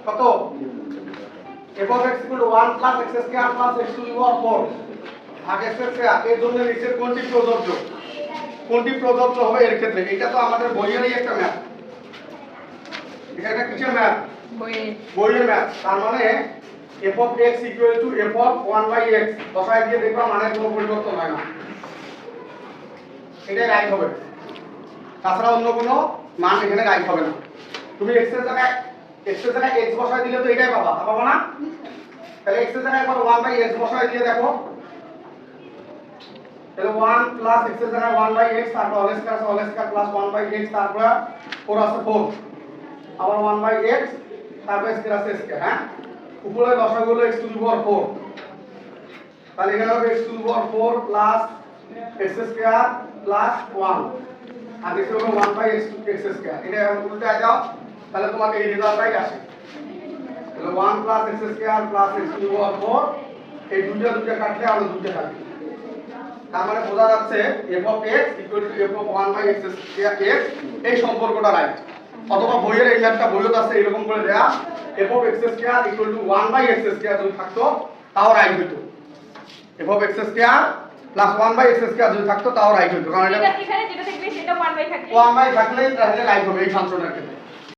কত f of x equal to 1 plus x square plus x to the power 4 ভাগ x square এর জন্য নিচের কোনটি প্রযোজ্য হবে এর ক্ষেত্রে? এটা তো আমাদের বইয়েরই একটা ম্যাথ, এটা কিসের ম্যাথ? বইয়ের ম্যাথ। তার মানে f of x equal to f of 1 by x বসায় দিয়ে দেখবা মানের কোনো পরিবর্তন হয় না, এটাই রাইট হবে, তাছাড়া অন্য কোনো মান এখানে রাইট হবে না। তুমি x এর জায়গায় x বসায় দিলে তো এটাই পাবা, তা পাবা না? তাহলে x এর জায়গায় একবার 1 by x বসায় দিয়ে দেখো, তাহলে 1 plus x এর জায়গায় 1 by x, তারপর whole square plus 1 by x, তারপর 4 আছে 4, আবার 1 by x, তারপর স্কয়ার আছে স্কয়ার। হ্যাঁ, উপরে লসাগু হলো x to the power 4, তাহলে এখানে হবে x to the power 4 plus x square plus 1, আর নিচে হবে 1 by x স্কয়ার। এটা এখন উল্টায় দাও, তাহলে তোমাকে এই রেজাল্টটাই আসে। তাহলে 1 plus x square plus x to the power 4, এই দুইটা কাটলে আরো দুইটা থাকবে। তার মানে বোঝা যাচ্ছে f of x equal to f of 1 by x square x, এই সম্পর্কটা রাইট। অথবা বইয়ের এই ম্যাথটা বইয়ত আছে এরকম করে দেয়া, f of x square equal to 1 by x square যদি থাকতো তাও রাইট হতো। f of x square plus 1 by x square যদি থাকতো তাও রাইট হতো, কারণ এটা এখানে যেটা থাকবে সেটা 1 by থাকলে 1 by থাকলেই তাহলে রাইট হবে এই ফাংশনের ক্ষেত্রে।